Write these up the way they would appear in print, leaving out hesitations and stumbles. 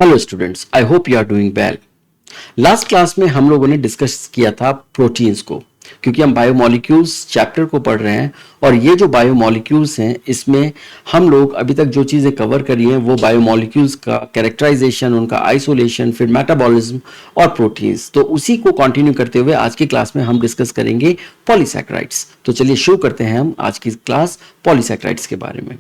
Hello students, I hope you are doing well. Last class में हम लोगों ने डिस्कस किया था प्रोटीन्स को, क्योंकि हम बायोमोलिक्यूल्स चैप्टर को पढ़ रहे हैं और ये जो बायोमोलिक्यूल्स हैं इसमें हम लोग अभी तक जो चीज़ें कवर करी हैं वो बायोमोलिक्यूल्स का कैरेक्टराइजेशन, उनका आइसोलेशन, फिर मेटाबॉलिज्म और प्रोटीन्स। तो उसी को कंटिन्यू करते हुए आज की क्लास में हम डिस्कस करेंगे पॉलीसैकेराइड्स। तो चलिए शुरू करते हैं हम आज की क्लास पॉलीसैकेराइड्स के बारे में।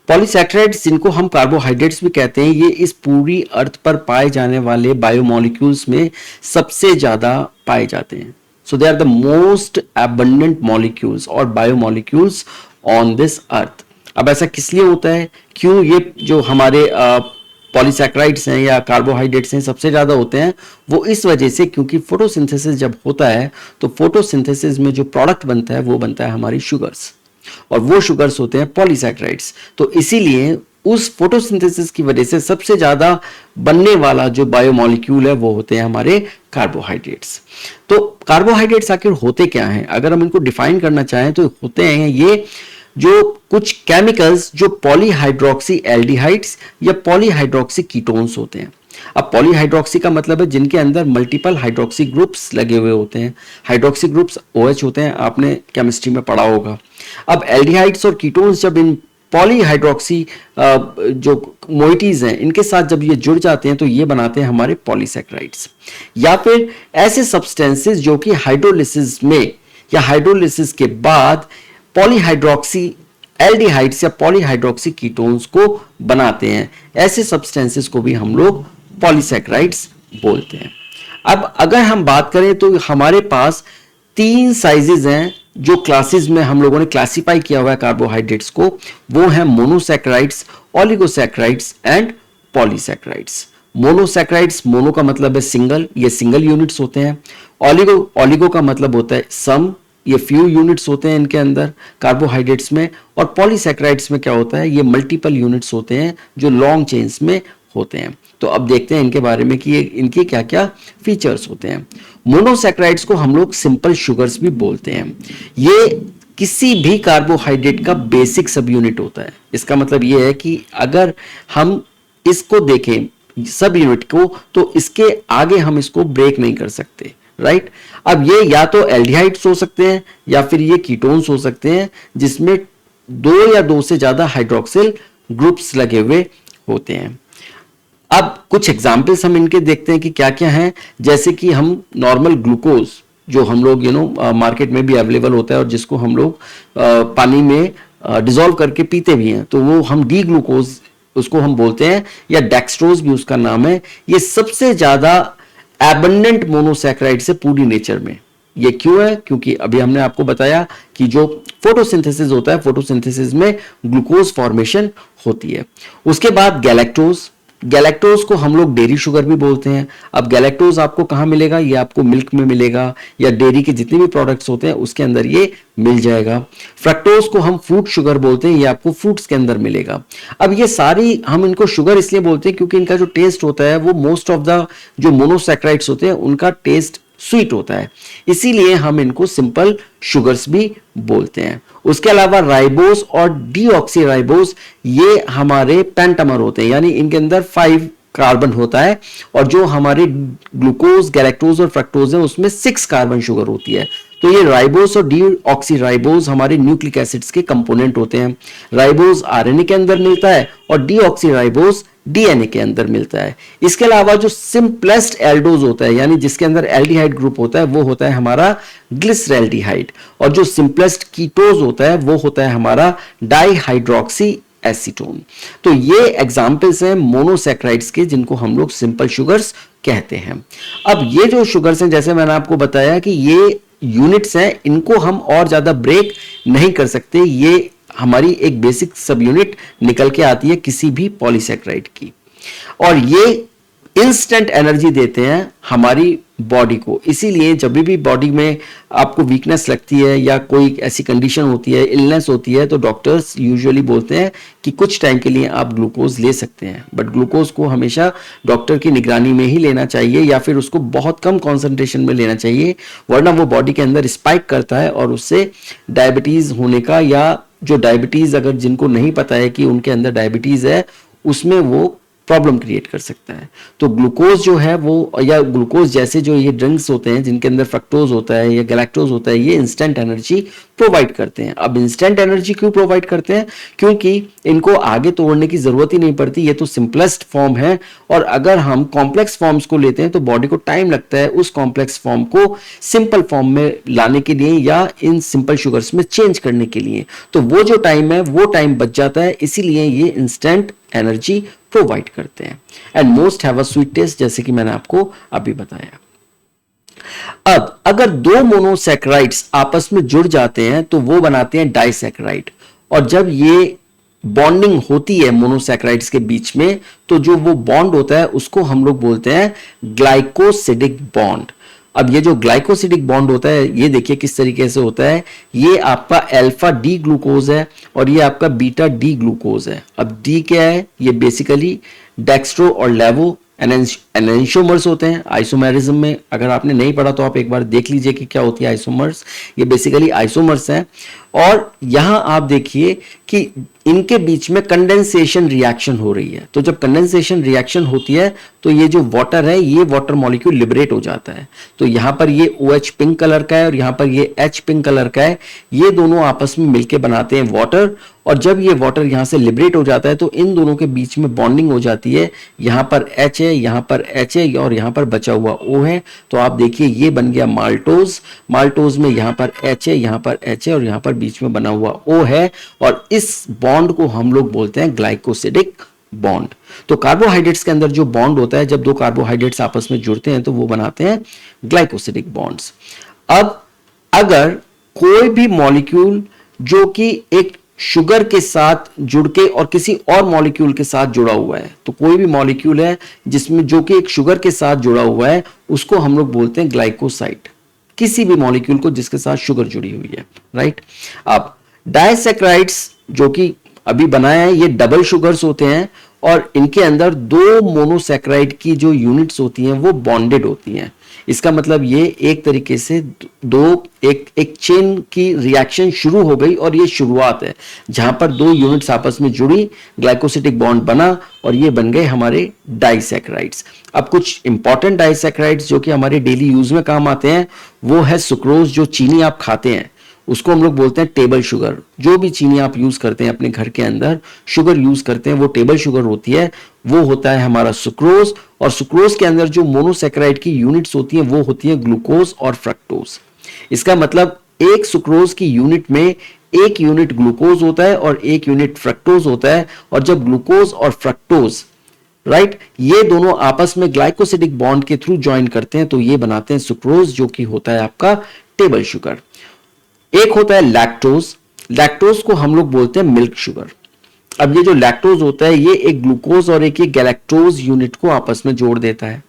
पॉलीसैकेराइड्स, जिनको हम कार्बोहाइड्रेट्स भी कहते हैं, ये इस पूरी अर्थ पर पाए जाने वाले बायोमोलिक्यूल्स में सबसे ज्यादा पाए जाते हैं। So they are the most abundant molecules और बायोमोलिक्यूल्स ऑन दिस अर्थ। अब ऐसा किस लिए होता है, क्यों ये जो हमारे पॉलीसैकेराइड्स हैं या कार्बोहाइड्रेट्स हैं सबसे ज्यादा होते हैं? वो इस वजह से क्योंकि फोटोसिंथेसिस जब होता है तो फोटोसिंथेसिस में जो प्रोडक्ट बनता है वो बनता है हमारी शुगर्स, और वो शुगर्स होते हैं पॉलीसैकेराइड्स। तो इसीलिए उस फोटोसिंथेसिस की वजह से सबसे ज्यादा बनने वाला जो बायोमोलिक्यूल है वो होते हैं हमारे कार्बोहाइड्रेट्स। तो कार्बोहाइड्रेट्स आखिर होते क्या हैं? अगर हम इनको डिफाइन करना चाहें तो होते हैं ये जो कुछ केमिकल्स जो पॉलीहाइड्रोक्सी एल्डिहाइड्स या पॉलीहाइड्रोक्सी कीटोन्स होते हैं। अब पॉलीहाइड्रोक्सी का मतलब है जिनके अंदर मल्टीपल हाइड्रोक्सी ग्रुप्स लगे हुए होते हैं। हाइड्रोक्सी ग्रुप्स OH होते हैं, आपने केमिस्ट्री में पढ़ा होगा। अब एल्डिहाइड्स और कीटोन्स जब इन पॉलीहाइड्रोक्सी जो मोइटीज हैं इनके साथ जब ये जुड़ जाते हैं तो ये बनाते हैं हमारे पॉलीसैकेराइड्स। या फिर ऐसे सब्सटेंसेस जो कि हाइड्रोलिसिस में या हाइड्रोलिसिस के बाद पॉलीहाइड्रोक्सी एल्डिहाइड्स या पॉलीहाइड्रोक्सी कीटोन्स को बनाते हैं, ऐसे सब्सटेंसेस को भी हम लोग पॉलीसैकेराइड्स बोलते हैं। अब अगर हम बात करें तो हमारे पास 3 साइजेस हैं जो क्लासेस में हम लोगों ने क्लासिफाई किया हुआ है कार्बोहाइड्रेट्स को। वो है monosaccharides, oligosaccharides and polysaccharides. Monosaccharides, mono का मतलब है सिंगल, ये सिंगल यूनिट्स होते हैं। ओलिगो का मतलब होता है सम, ये फ्यू यूनिट्स होते हैं इनके अंदर कार्बोहाइड्रेट्स में। और पॉलीसैकेराइड्स में क्या होता है, ये मल्टीपल यूनिट्स होते हैं जो लॉन्ग चेन्स में होते हैं। तो अब देखते हैं इनके बारे में कि इनके क्या क्या फीचर्स होते हैं। मोनोसैकेराइड्स को हम लोग सिंपल शुगर्स भी बोलते हैं। ये किसी भी कार्बोहाइड्रेट का बेसिक सब यूनिट होता है। इसका मतलब ये है कि अगर हम इसको देखें सब यूनिट को तो इसके आगे हम इसको ब्रेक नहीं कर सकते, राइट। अब ये या तो एल्डिहाइड्स हो सकते हैं या फिर ये कीटोन्स हो सकते हैं जिसमें 2 या 2 से ज्यादा हाइड्रोक्सिल ग्रुप्स लगे हुए होते हैं। अब कुछ एग्जाम्पल्स हम इनके देखते हैं कि क्या क्या हैं। जैसे कि हम नॉर्मल ग्लूकोज जो हम लोग मार्केट में भी अवेलेबल होता है और जिसको हम लोग पानी में डिसॉल्व करके पीते भी हैं, तो वो हम डी ग्लूकोज उसको हम बोलते हैं, या डेक्सट्रोज भी उसका नाम है। ये सबसे ज्यादा एबंडेंट मोनोसैकेराइड से पूरी नेचर में। ये क्यों है? क्योंकि अभी हमने आपको बताया कि जो फोटोसिंथेसिस होता है, फोटोसिंथेसिस में ग्लूकोज फॉर्मेशन होती है। उसके बाद गैलेक्टोज को हम लोग डेयरी शुगर भी बोलते हैं। अब गैलेक्टोज आपको कहाँ मिलेगा? ये आपको मिल्क में मिलेगा या डेयरी के जितने भी प्रोडक्ट्स होते हैं उसके अंदर ये मिल जाएगा। फ्रक्टोज को हम फ्रूट शुगर बोलते हैं, ये आपको फ्रूट्स के अंदर मिलेगा। अब ये सारी हम इनको शुगर इसलिए बोलते हैं क्योंकि इनका जो टेस्ट होता है वो मोस्ट ऑफ द जो मोनोसैकेराइड्स होते हैं उनका टेस्ट स्वीट होता है, इसीलिए हम इनको सिंपल शुगर्स भी बोलते हैं। उसके अलावा राइबोस और डीऑक्सीराइबोस ये हमारे पेंटामर होते हैं, यानी इनके अंदर 5 कार्बन होता है, और जो हमारे ग्लूकोज, गैलेक्टोज और फ्रक्टोज है उसमें 6 कार्बन शुगर होती है। तो ये राइबोस और डीऑक्सीराइबोस हमारे न्यूक्लिक एसिड्स के कंपोनेंट होते हैं। राइबोस RNA के अंदर मिलता है और डीऑक्सीराइबोस DNA के अंदर मिलता है। इसके अलावा जो सिंपलेस्ट एल्डोज होता है, यानी जिसके अंदर एल्डिहाइड ग्रुप होता है, वो होता है हमारा ग्लिसरैल्डिहाइड, और जो सिंपलेस्ट कीटोज होता है वो होता है हमारा डाइहाइड्रोक्सी एसीटोन। तो ये एग्जांपल्स हैं मोनोसैकेराइड्स के जिनको हम लोग सिंपल शुगर्स कहते हैं। अब ये जो शुगर्स हैं, जैसे मैंने आपको बताया कि ये यूनिट्स हैं, इनको हम और ज्यादा ब्रेक नहीं कर सकते। ये हमारी एक बेसिक सब यूनिट निकल के आती है किसी भी पॉलीसैकेराइड की, और ये इंस्टेंट एनर्जी देते हैं हमारी बॉडी को। इसीलिए जब भी बॉडी में आपको वीकनेस लगती है या कोई ऐसी कंडीशन होती है, इलनेस होती है, तो डॉक्टर्स यूजुअली बोलते हैं कि कुछ टाइम के लिए आप ग्लूकोज ले सकते हैं, बट ग्लूकोज को हमेशा डॉक्टर की निगरानी में ही लेना चाहिए या फिर उसको बहुत कम कॉन्सेंट्रेशन में लेना चाहिए, वरना वो बॉडी के अंदर स्पाइक करता है और उससे डायबिटीज होने का, या जो डायबिटीज अगर जिनको नहीं पता है कि उनके अंदर डायबिटीज है, उसमें वो प्रॉब्लम क्रिएट कर सकता है। तो ग्लूकोज जो है वो, या ग्लूकोज जैसे जो ये ड्रिंक्स होते हैं जिनके अंदर फ्रक्टोज होता है या गैलेक्टोज होता है, ये इंस्टेंट एनर्जी प्रोवाइड करते हैं। अब इंस्टेंट एनर्जी क्यों प्रोवाइड करते हैं? क्योंकि इनको आगे तोड़ने की जरूरत ही नहीं पड़ती, ये तो सिंपलेस्ट फॉर्म है। और अगर हम कॉम्प्लेक्स फॉर्म्स को लेते हैं तो बॉडी को टाइम लगता है उस कॉम्प्लेक्स फॉर्म को सिंपल फॉर्म में लाने के लिए या इन सिंपल शुगर्स में चेंज करने के लिए। तो वो जो टाइम है वो टाइम बच जाता है, इसीलिए ये इंस्टेंट एनर्जी प्रोवाइड करते हैं। And most have a sweet taste, जैसे कि मैंने आपको अभी बताया। अब अगर दो मोनोसैकेराइड्स आपस में जुड़ जाते हैं तो वो बनाते हैं डाइसैकेराइड। और जब ये बॉन्डिंग होती है मोनोसैकेराइड्स के बीच में, तो जो वो बॉन्ड होता है उसको हम लोग बोलते हैं ग्लाइकोसिडिक बॉन्ड। अब ये जो ग्लाइकोसिडिक बॉन्ड होता है, ये देखिए किस तरीके से होता है। ये आपका अल्फा डी ग्लूकोज है और ये आपका बीटा डी ग्लूकोज है। अब डी क्या है? ये बेसिकली डेक्स्ट्रो और लेवो एनेंशियोमर्स होते हैं आइसोमेरिज्म में। अगर आपने नहीं पढ़ा तो आप एक बार देख लीजिए कि क्या होती है आइसोमर्स। ये बेसिकली आइसोमर्स हैं। और यहां आप देखिए कि इनके बीच में कंडेंसेशन रिएक्शन हो रही है। तो जब कंडेंसेशन रिएक्शन होती है तो ये जो वाटर है, ये वाटर मॉलिक्यूल लिबरेट हो जाता है। तो यहां पर ये OH पिंक कलर का है और यहां पर ये H पिंक कलर का है। ये दोनों आपस में मिलकर बनाते हैं वाटर। और जब ये वाटर यहां से लिबरेट हो जाता है तो इन दोनों के बीच में बॉन्डिंग हो जाती है। यहां पर H है, यहां पर H है और यहां पर बचा हुआ O है। तो आप देखिए ये बन गया माल्टोज। माल्टोज में यहां पर H है, यहां पर H है और यहां पर बीच में बना हुआ O है। और इस बॉन्ड को हम लोग बोलते हैं ग्लाइकोसिडिक बॉन्ड। तो कार्बोहाइड्रेट्स के अंदर जो बॉन्ड होता है, जब दो कार्बोहाइड्रेट्स आपस में जुड़ते हैं तो वो बनाते हैं ग्लाइकोसिडिक बॉन्ड्स। अब अगर कोई भी मॉलिक्यूल जो कि एक शुगर के साथ जुड़ के और किसी और मॉलिक्यूल के साथ जुड़ा हुआ है, तो कोई भी मॉलिक्यूल है जिसमें जो कि एक शुगर के साथ जुड़ा हुआ है, उसको हम लोग बोलते हैं ग्लाइकोसाइड। किसी भी मॉलिक्यूल को जिसके साथ शुगर जुड़ी हुई है, राइट। अब डाइसैकेराइड्स जो कि अभी बनाया है, ये डबल शुगर्स होते हैं और इनके अंदर दो मोनोसैकेराइड की जो यूनिट्स होती हैं वो बॉन्डेड होती हैं। इसका मतलब ये एक तरीके से एक चेन की रिएक्शन शुरू हो गई और ये शुरुआत है जहां पर दो यूनिट्स आपस में जुड़ी, ग्लाइकोसिडिक बॉन्ड बना और ये बन गए हमारे डाइसैकेराइड्स। अब कुछ इंपॉर्टेंट डाइसैकेराइड्स जो कि हमारे डेली यूज में काम आते हैं वो है सुक्रोज। जो चीनी आप खाते हैं उसको हम लोग बोलते हैं टेबल शुगर। जो भी चीनी आप यूज करते हैं अपने घर के अंदर, शुगर यूज करते हैं, वो टेबल शुगर होती है, वो होता है हमारा सुक्रोज। और सुक्रोज के अंदर जो मोनोसैकेराइड की यूनिट्स होती हैं वो होती है ग्लूकोज और फ्रक्टोज। इसका मतलब एक सुक्रोज की यूनिट में एक यूनिट ग्लूकोज होता है और एक यूनिट फ्रक्टोज होता है। और जब ग्लूकोज और फ्रक्टोज, राइट, ये दोनों आपस में ग्लाइकोसिडिक बॉन्ड के थ्रू ज्वाइन करते हैं तो ये बनाते हैं सुक्रोज, जो कि होता है आपका टेबल शुगर। एक होता है लैक्टोज। लैक्टोज को हम लोग बोलते हैं मिल्क शुगर। अब ये जो लैक्टोज होता है ये एक ग्लूकोज और एक गैलेक्टोज यूनिट को आपस में जोड़ देता है।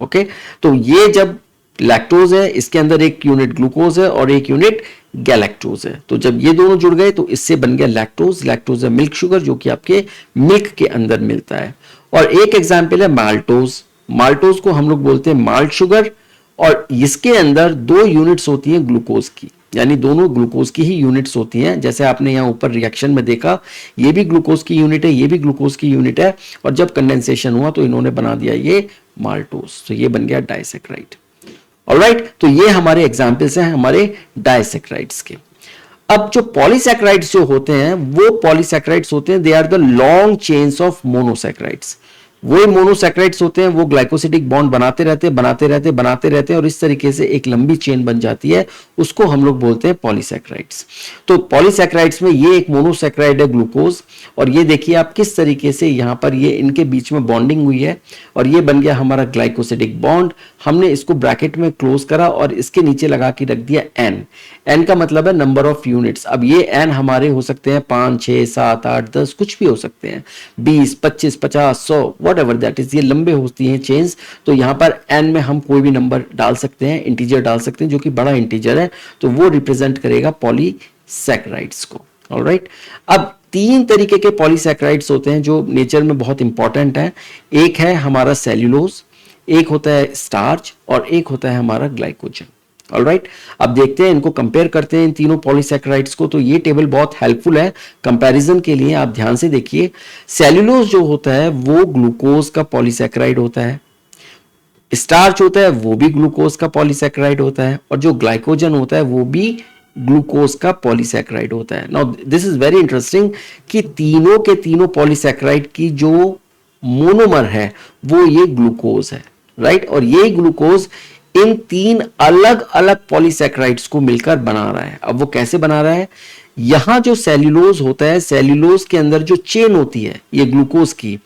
ओके, तो ये जब लैक्टोज है, इसके अंदर एक यूनिट ग्लूकोज है और एक यूनिट गैलेक्टोज है। तो जब ये दोनों जुड़ गए तो इससे बन गया लैक्टोज। लैक्टोज है मिल्क शुगर जो कि आपके मिल्क के अंदर मिलता है। और एक एग्जाम्पल है माल्टोज। माल्टोज को हम लोग बोलते हैं माल्ट शुगर और इसके अंदर दो यूनिट्स होती हैं ग्लूकोज की, यानी दोनों ग्लूकोज की ही यूनिट्स होती हैं। जैसे आपने यहां ऊपर रिएक्शन में देखा, ये भी ग्लूकोज की यूनिट है, ये भी ग्लूकोज की यूनिट है। और जब कंडेंसेशन हुआ तो इन्होंने बना दिया ये माल्टोज, तो ये बन गया डाइसैकेराइड। ऑलराइट, तो ये हमारे एग्जाम्पल्स हैं हमारे डाइसैकेराइड्स के। अब जो पॉलीसैकेराइड्स जो होते हैं वो पॉलीसैकेराइड्स होते हैं, they are the long chains of monosaccharides. वही मोनोसैकेराइड्स होते हैं, वो ग्लाइकोसिडिक बॉन्ड बनाते रहते हैं और इस तरीके से एक लंबी चेन बन जाती है, उसको हम लोग बोलते हैं पॉलीसैकेराइड्स। तो पॉलीसैकेराइड्स में ये एक मोनोसैकेराइड है ग्लूकोज, और ये देखिए आप किस तरीके से यहां पर ये इनके बीच में बॉन्डिंग हुई है और ये बन गया हमारा ग्लाइकोसिडिक बॉन्ड। हमने इसको ब्रैकेट में क्लोज करा और इसके नीचे लगा के रख दिया एन। एन का मतलब है नंबर ऑफ यूनिट्स। अब ये एन हमारे हो सकते हैं 5, 6, 7, 8, 10, कुछ भी हो सकते हैं, 20, 25, 50, 100, whatever that is। ये लंबे होती हैं चेन्स, तो यहाँ पर एन में हम कोई भी नंबर डाल सकते हैं, इंटीजर डाल सकते हैं जो कि बड़ा इंटीजर है, तो वो रिप्रेजेंट करेगा पॉलीसैकेराइड्स को। ऑलराइट, अब 3 तरीके के पॉलीसैकेराइड्स होते हैं जो नेचर में बहुत इंपॉर्टेंट है। एक है हमारा सेल्यूलोज, एक होता है स्टार्च और एक होता है हमारा ग्लाइकोजन। ऑलराइट, अब देखते हैं, इनको कंपेयर करते हैं इन तीनों पॉलीसैकेराइड्स को। तो ये टेबल बहुत हेल्पफुल है कंपैरिजन के लिए, आप ध्यान से देखिए। सेल्यूलोज जो होता है वो ग्लूकोज का पॉलीसैकेराइड होता है, स्टार्च होता है वो भी ग्लूकोज का पॉलीसैकेराइड होता है, और जो ग्लाइकोजन होता है वो भी ग्लूकोज का पॉलीसैकेराइड होता है। Now this is very interesting कि तीनों के तीनों पॉलीसैकेराइड की जो मोनोमर है वो ये ग्लूकोज है, राइट। और ये ग्लूकोज इन तीन अलग अलग पॉलीसैकेराइड्स को मिलकर बना रहा है। अब वो कैसे बना रहा है, यहां जो सेल्यूलोज होता है, सेल्यूलोज के अंदर जो चेन होती है ये ग्लूकोज की,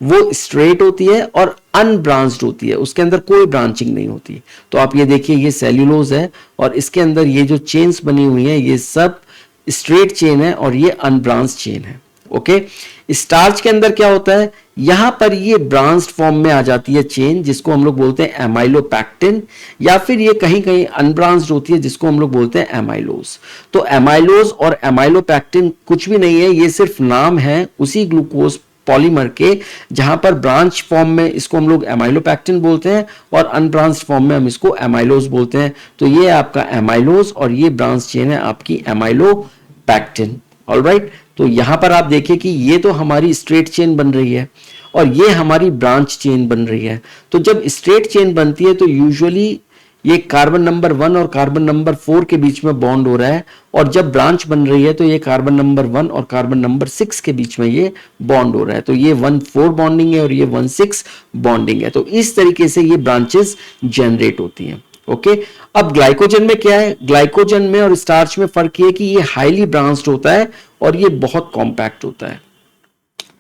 वो स्ट्रेट होती है और अनब्रांच्ड होती है, उसके अंदर कोई ब्रांचिंग नहीं होती। तो आप ये देखिए, ये सेल्यूलोज है और इसके अंदर ये जो चेन्स बनी हुई है ये सब स्ट्रेट चेन है और ये अनब्रांच चेन है। ओके, स्टार्च के अंदर क्या होता है, यहां पर ये ब्रांच्ड फॉर्म में आ जाती है चेन, जिसको हम लोग बोलते हैं एमाइलोपैक्टिन, या फिर ये कहीं कहीं अनब्रांच्ड होती है जिसको हम लोग बोलते हैं एमाइलोज। तो एमाइलोज और एमाइलोपैक्टिन कुछ भी नहीं है, ये सिर्फ नाम है उसी ग्लूकोज पॉलीमर के, जहां पर ब्रांच फॉर्म में इसको हम लोग एमाइलोपैक्टिन बोलते हैं और अनब्रांच्ड फॉर्म में हम इसको एमाइलोज बोलते हैं। तो ये आपका एमाइलोज और ये ब्रांच चेन है आपकी एमाइलोपैक्टिन। ऑलराइट, तो यहां पर आप देखिए कि ये तो हमारी स्ट्रेट चेन बन रही है और ये हमारी ब्रांच चेन बन रही है। तो जब स्ट्रेट चेन बनती है तो यूजुअली ये कार्बन नंबर 1 और कार्बन नंबर 4 के बीच में बॉन्ड हो रहा है, और जब ब्रांच बन रही है तो ये कार्बन नंबर 1 और कार्बन नंबर 6 के बीच में ये बॉन्ड हो रहा है। तो ये 1,4 बॉन्डिंग है और ये 1,6 बॉन्डिंग है। तो इस तरीके से ये ब्रांचेस जनरेट होती हैं। ओके, अब ग्लाइकोजन में क्या है, ग्लाइकोजन में और स्टार्च में फर्क ये कि ये हाईली ब्रांच्ड होता है और ये बहुत कॉम्पैक्ट होता है।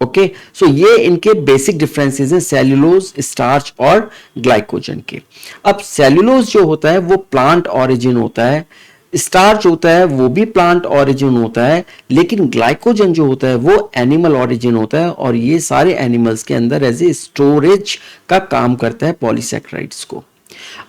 ओके, सो ये इनके बेसिक डिफरेंसेस हैं सेल्यूलोज, स्टार्च और ग्लाइकोजन के। अब सेल्यूलोज जो होता है वो प्लांट ऑरिजिन होता है, स्टार्च होता है वो भी प्लांट ऑरिजिन होता है, लेकिन ग्लाइकोजन जो होता है वो एनिमल ऑरिजिन होता है, और ये सारे एनिमल्स के अंदर एज ए स्टोरेज का काम करता है पॉलीसैकेराइड्स को।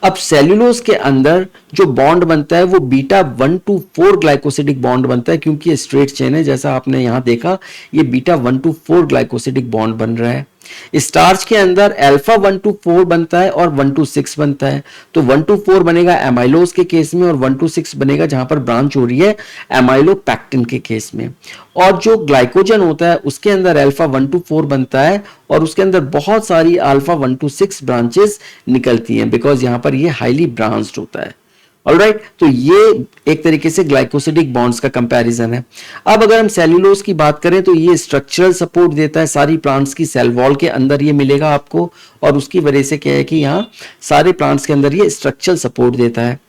अब सेल्यूलोज के अंदर जो बॉन्ड बनता है वो बीटा 1 to 4 ग्लाइकोसिडिक बॉन्ड बनता है, क्योंकि ये स्ट्रेट चेन है, जैसा आपने यहां देखा ये बीटा 1 to 4 ग्लाइकोसिडिक बॉन्ड बन रहा है। स्टार्च के अंदर अल्फा 1 to 4 बनता है और 1 to 6 बनता है। तो 1 to 4 बनेगा एमाइलोज के केस में और 1 to 6 बनेगा जहां पर ब्रांच हो रही है एमाइलोपैक्टिन के केस में। और जो ग्लाइकोजन होता है उसके अंदर अल्फा 1 to 4 बनता है और उसके अंदर बहुत सारी अल्फा 1 to 6 ब्रांचेस निकलती हैं, बिकॉज यहां पर ये हाईली ब्रांच्ड होता है। ऑलराइट, तो ये एक तरीके से ग्लाइकोसिडिक बॉन्ड्स का कंपैरिजन है। अब अगर हम सेल्यूलोज की बात करें तो ये स्ट्रक्चरल सपोर्ट देता है, सारी प्लांट्स की सेल वॉल के अंदर ये मिलेगा आपको, और उसकी वजह से क्या है कि यहाँ सारे प्लांट्स के अंदर ये स्ट्रक्चरल सपोर्ट देता है।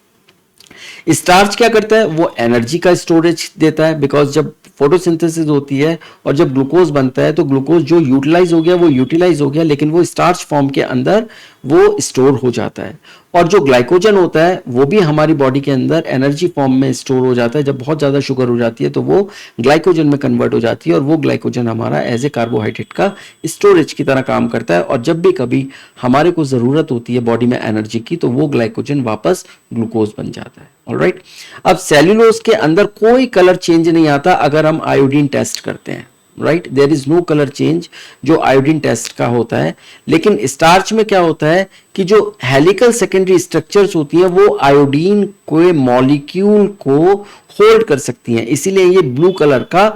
स्टार्च क्या करता है, वो एनर्जी का स्टोरेज देता है, बिकॉज जब फोटोसिंथेसिस होती है और जब ग्लूकोज बनता है तो ग्लूकोज जो यूटिलाइज हो गया वो यूटिलाइज हो गया, लेकिन वो स्टार्च फॉर्म के अंदर वो स्टोर हो जाता है। और जो ग्लाइकोजन होता है वो भी हमारी बॉडी के अंदर एनर्जी फॉर्म में स्टोर हो जाता है। जब बहुत ज्यादा शुगर हो जाती है तो वो ग्लाइकोजन में कन्वर्ट हो जाती है, और वो ग्लाइकोजन हमारा एज ए कार्बोहाइड्रेट का स्टोरेज की तरह काम करता है। और जब भी कभी हमारे को जरूरत होती है बॉडी में एनर्जी की तो वो ग्लाइकोजन वापस ग्लूकोज बन जाता है। ऑलराइट, अब सेल्यूलोज के अंदर कोई कलर चेंज नहीं आता अगर हम आयोडीन टेस्ट करते हैं। Right, there is no colour change जो आयोडीन टेस्ट का होता है। लेकिन स्टार्च में क्या होता है कि जो हेलिकल सेकेंडरी स्ट्रक्चर्स होती हैं वो आयोडीन के मॉलिक्यूल को होल्ड कर सकती हैं, इसीलिए ये ब्लू कलर का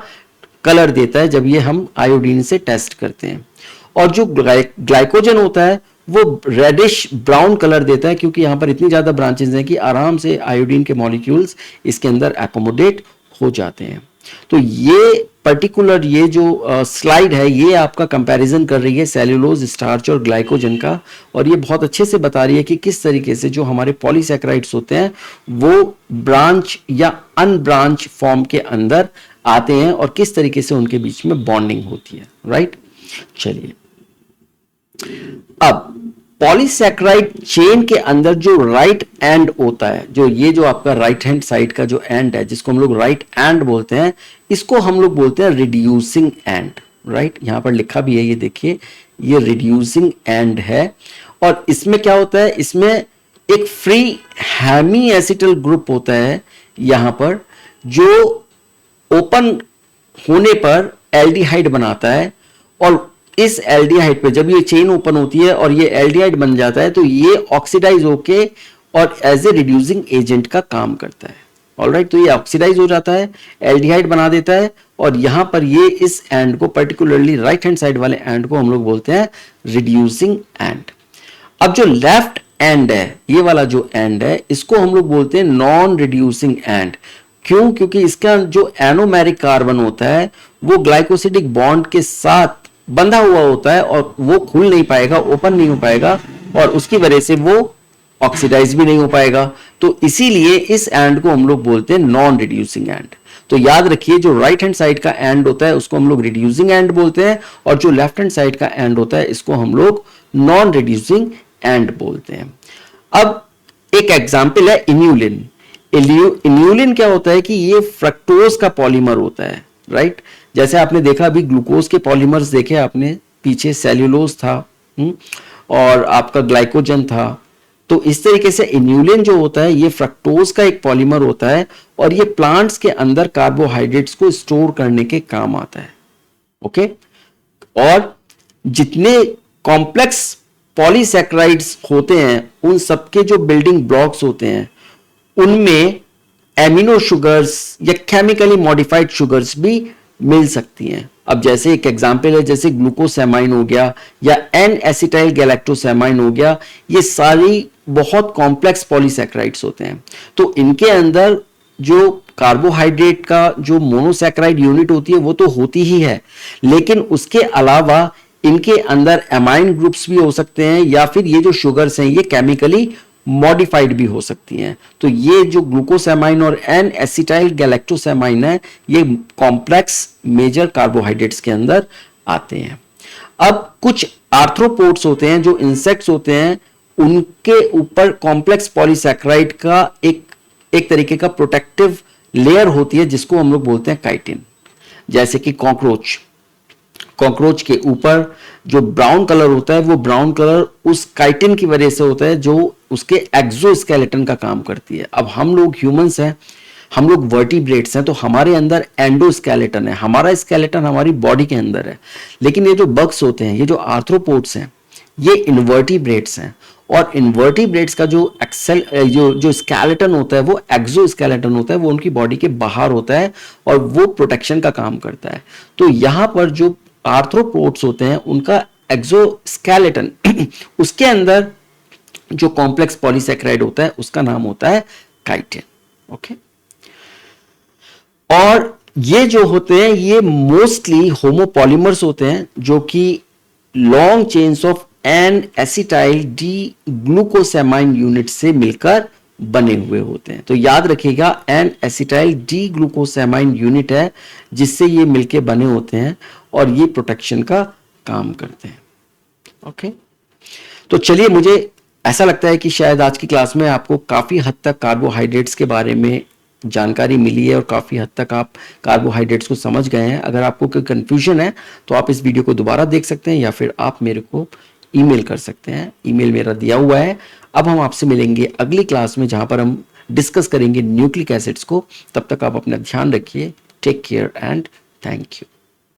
कलर देता है जब ये हम आयोडीन से टेस्ट करते हैं। और जो ग्लाइकोजन होता है वो रेडिश ब्राउन कलर देता है, क्योंकि यहां पर इतनी ज्यादा ब्रांचेस हैं कि आराम से आयोडीन के मॉलिक्यूल्स इसके अंदर एकोमोडेट हो जाते हैं। तो ये पर्टिकुलर ये जो स्लाइड है ये आपका कंपैरिजन कर रही है सेल्यूलोज, स्टार्च और ग्लाइकोजन का, और ये बहुत अच्छे से बता रही है कि किस तरीके से जो हमारे पॉलीसैकेराइड्स होते हैं वो ब्रांच या अनब्रांच फॉर्म के अंदर आते हैं और किस तरीके से उनके बीच में बॉन्डिंग होती है। राइट, चलिए अब पॉलीसैकेराइड चेन के अंदर जो राइट एंड होता है, जो ये जो आपका राइट हैंड साइड का जो एंड है जिसको हम लोग राइट एंड बोलते हैं, इसको हम लोग बोलते हैं रिड्यूसिंग एंड। राइट, यहां पर लिखा भी है, ये देखिए ये रिड्यूसिंग एंड है। और इसमें क्या होता है, इसमें एक फ्री हेमी एसिटल ग्रुप होता है यहां पर, जो ओपन होने पर एल्डिहाइड बनाता है, और इस एल्डिहाइड पे जब ये चेन ओपन होती है और ये एल्डिहाइड बन जाता है तो ये ऑक्सीडाइज होके और एज ए रिड्यूसिंग एजेंट का काम करता है। ऑलराइट, तो ये ऑक्सीडाइज हो जाता है, एल्डिहाइड बना देता है, और यहां पर ये इस एंड को, पर्टिकुलरली राइट हैंड साइड वाले एंड को हम लोग बोलते हैं रिड्यूसिंग एंड। अब जो लेफ्ट एंड है, ये वाला जो एंड है, इसको हम लोग बोलते हैं नॉन रिड्यूसिंग एंड। क्यों? क्योंकि इसका जो एनोमेरिक कार्बन होता है वो ग्लाइकोसिडिक बॉन्ड के साथ बंधा हुआ होता है और वो खुल नहीं पाएगा, ओपन नहीं हो पाएगा, और उसकी वजह से वो ऑक्सीडाइज भी नहीं हो पाएगा। तो इसीलिए इस एंड को हम लोग बोलते हैं नॉन रिड्यूसिंग एंड। तो याद रखिए, जो राइट हैंड साइड का एंड होता है उसको हम लोग रिड्यूसिंग एंड बोलते हैं, और जो लेफ्ट हैंड साइड का एंड होता है इसको हम लोग नॉन रिड्यूसिंग एंड बोलते हैं। अब एक एग्जाम्पल है इन्यूलिन। इन्यूलिन क्या होता है कि ये फ्रक्टोज का पॉलीमर होता है, राइट। जैसे आपने देखा अभी ग्लूकोज के पॉलीमर्स देखे आपने, पीछे सेल्यूलोज था और आपका ग्लाइकोजन था। तो इस तरीके से इन्यूलिन जो होता है ये फ्रक्टोज का एक पॉलीमर होता है, और ये प्लांट्स के अंदर कार्बोहाइड्रेट्स को स्टोर करने के काम आता है। ओके, और जितने कॉम्प्लेक्स पॉलीसैकेराइड्स होते हैं उन सबके जो बिल्डिंग ब्लॉक्स होते हैं उनमें एमिनो शुगर्स या केमिकली मॉडिफाइड शुगर्स भी मिल सकती हैं। अब जैसे एक एग्जांपल है, जैसे ग्लूकोसेमाइन हो गया या एन एसिटाइल गैलेक्टोसेमाइन हो गया, ये सारी बहुत कॉम्प्लेक्स पॉलीसैकेराइड्स होते हैं। तो इनके अंदर जो कार्बोहाइड्रेट का जो मोनोसैकेराइड यूनिट होती है वो तो होती ही है, लेकिन उसके अलावा इनके अंदर एमाइन ग्रुप्स भी हो सकते हैं, या फिर ये जो शुगर्स हैं ये केमिकली मॉडिफाइड भी हो सकती हैं। तो ये जो ग्लूकोसेमाइन और एन एसिटाइल गैलेक्टोसेमाइन है ये कॉम्प्लेक्स मेजर कार्बोहाइड्रेट्स के अंदर आते हैं। अब कुछ आर्थ्रोपोड्स होते हैं जो इंसेक्ट्स होते हैं, उनके ऊपर कॉम्प्लेक्स पॉलीसैकेराइड का एक तरीके का प्रोटेक्टिव लेयर होती है जिसको हम लोग बोलते हैं काइटिन। जैसे कि कॉकरोच के ऊपर जो ब्राउन कलर होता है वो ब्राउन कलर उस काइटिन की वजह से होता है जो उसके एक्सोस्केलेटन का काम करती है। अब हम लोग ह्यूमंस हैं, हम लोग वर्टिब्रेट्स हैं, तो हमारे अंदर एंडोस्केलेटन है, हमारा स्केलेटन हमारी बॉडी के अंदर है। लेकिन ये जो बग्स होते हैं, ये जो आर्थ्रोपोड्स हैं, ये इनवर्टिब्रेट्स हैं, और इनवर्टिब्रेट्स का जो जो स्केलेटन होता है वो एक्सोस्केलेटन होता है, वो उनकी बॉडी के बाहर होता है और वो प्रोटेक्शन का काम करता है। तो यहां पर जो आर्थ्रोपोड्स होते हैं उनका एक्सोस्केलेटन उसके अंदर जो कॉम्प्लेक्स पॉलीसैकेराइड होता है उसका नाम होता है काइटिन। ओके, और ये जो होते हैं ये मोस्टली होमोपॉलीमर्स होते हैं जो कि long chains of N acetyl D glucosamine unit से मिलकर बने हुए होते हैं। तो याद रखिएगा, N acetyl D glucosamine unit है जिससे ये मिलके बने होते हैं और ये प्रोटेक्शन का काम करते हैं। ओके, तो चलिए, मुझे ऐसा लगता है कि शायद आज की क्लास में आपको काफी हद तक कार्बोहाइड्रेट्स के बारे में जानकारी मिली है और काफी हद तक आप कार्बोहाइड्रेट्स को समझ गए हैं। अगर आपको कोई कंफ्यूजन है तो आप इस वीडियो को दोबारा देख सकते हैं या फिर आप मेरे को ईमेल कर सकते हैं। ईमेल मेरा दिया हुआ है। अब हम आपसे मिलेंगे अगली क्लास में जहां पर हम डिस्कस करेंगे न्यूक्लिक एसिड्स को। तब तक आप अपना ध्यान रखिए। Take care and thank you.